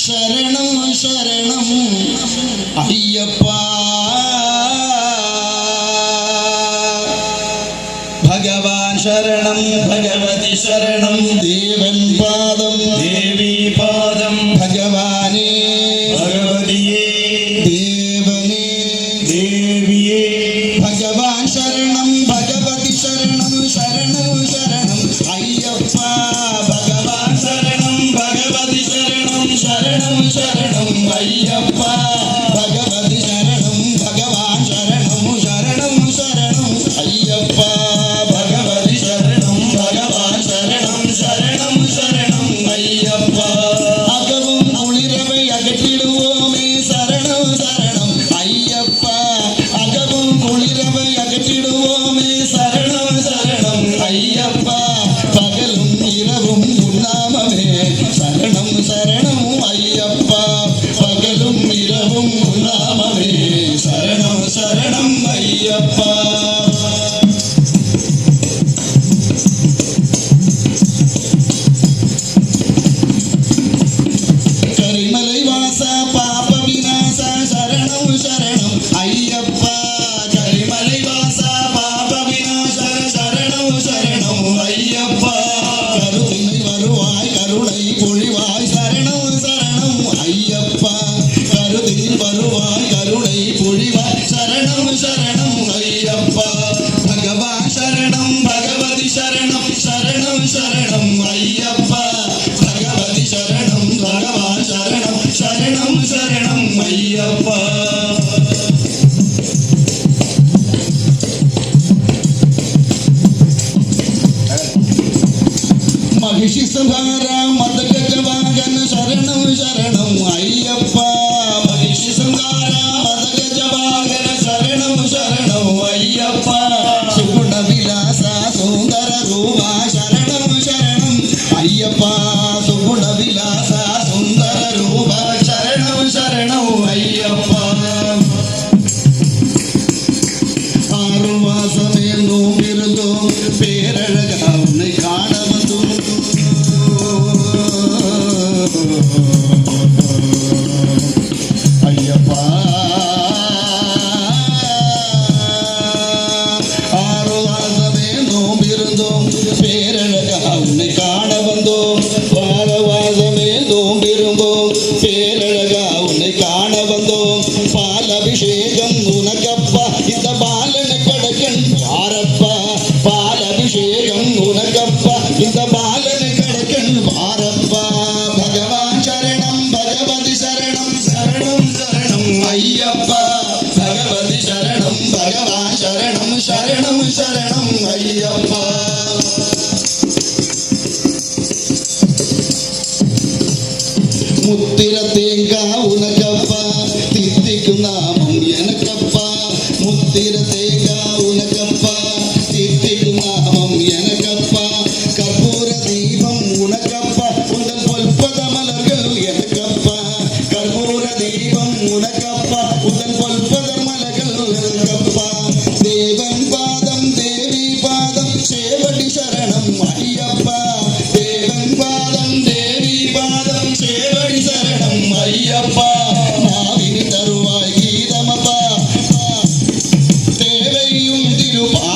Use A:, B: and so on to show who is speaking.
A: ശരണം ശരണം അയ്യപ്പ ഭഗവാൻ ശരണം ഭഗവതി ശരണം ദേവൻ പാദം ദേവി പാദം ഭഗവാനേ ഭഗവതിയേ ദേവനേ ദേവിയേ ഭഗവാൻ ശരണം ഭഗവതി ശരണം ശരണം ശരണം അയ്യപ്പ ഭഗവാൻ ശരണം ഭഗവതി ശരണം ശരണം ശരണം അയ്യപ്പ ഭഗവതി ശരണം ഭഗവാൻ ശരണം ശരണം ശരണം അയ്യപ്പ ഭഗവതി ശരണം ഭഗവാൻ ശരണം ശരണം ശരണം അയ്യപ്പ അകവും കുളിരവൈ അകറ്റിടുവോമേ ശരണം ശരണം അയ്യപ്പ അകവും കുളിരവൈ അകറ്റിടുവോമേ ശരണം ശരണം അയ്യപ്പ പകലും ഇരവും ഉന്നാമമേ ശരണം ശരണം അയ്യപ്പ പകലും ഇരവും ഉന്നാമമേ ശരണം ശരണം അയ്യപ്പ കരിമലൈ വാസ പാപ വിനാശ ശരണം ശരണം അയ്യപ്പ കരിമലൈ വാസ പാപ വിനാശ ശരണം ശരണം അയ്യപ്പ കരുണை വരുവായ് കരുണை പൊഴിവായ് ശരണം ശരണം അയ്യപ്പ കരുതിൽ വരുവായ് കരുണை പൊഴിവായ് ശരണം ശരണം അയ്യപ്പ ഭഗവാൻ ശരണം ഭഗവതി ശരണം ശരണം ശരണം അയ്യപ്പ ഭഗവതി ശരണം ഭഗവാൻ ശരണം ശരണം ശരണം അയ്യപ്പ മഹിഷി സംഹാര മദഗജവാഹന ശരണം ശരണം അയ്യപ്പ മഹിഷി സംഹാര മദഗജവാഹന ശരണം ശരണം അയ്യപ്പ സുഗുണ വിലാസ സുന്ദര രൂപ ശരണം ശരണം അയ്യപ്പ സുഗുണ വിലാസ സുന്ദര രൂപ ശരണം ശരണം അയ്യപ്പ ആറുമാസമേ നോക്കിരുന്നു പേരഴക ഉന്നെ കാണവന്നു അയ്യപ്പ ആറുമാസമേ നോക്കിരുന്നു പേരഴക ഉന്നെ കാണവന്നു ആറുമാസമേ നോക്കിരുന്നു പേരഴക ഉന്നെ കാണവന്നു പാലഭിഷേകം ഉനക്കപ്പ இந்த பாலன கடக்கன் பாரப்ப பாலபிஷேகம் உனக்கப்ப இந்த பாலன கடக்கன் பாரப்ப பகவான் சரணம் பகவதி சரணம் சரணம் சரணம் ஐயப்ப பகவதி சரணம் பகவான் சரணம் சரணம் சரணம் ஐயப்ப முத்திர தேங்காய் உனக்கப்ப தித்திக்கும் நாமம் எனக்கப்ப முத்திர தேங்காய் உனக்கப்ப தித்திக்கும் நாமம் எனக்கப்ப கற்பூர தீபம் உனக்கப்ப உங்கள் பொல்பத மலர்கள் எனக்கப்ப கற்பூர தீபம் உனக்கப்ப உங்கள் பொல்பத மலர்கள் எனக்கப்ப தேவன் பாதம் தேவி பாதம் சேவடி சரணம் ஐயப்ப தேவன் பாதம் தேவி பாதம் சேவடி சரணம் ஐயப்ப நாவினி தருவாய் கீதமப்ப தேவையும் திருப்பா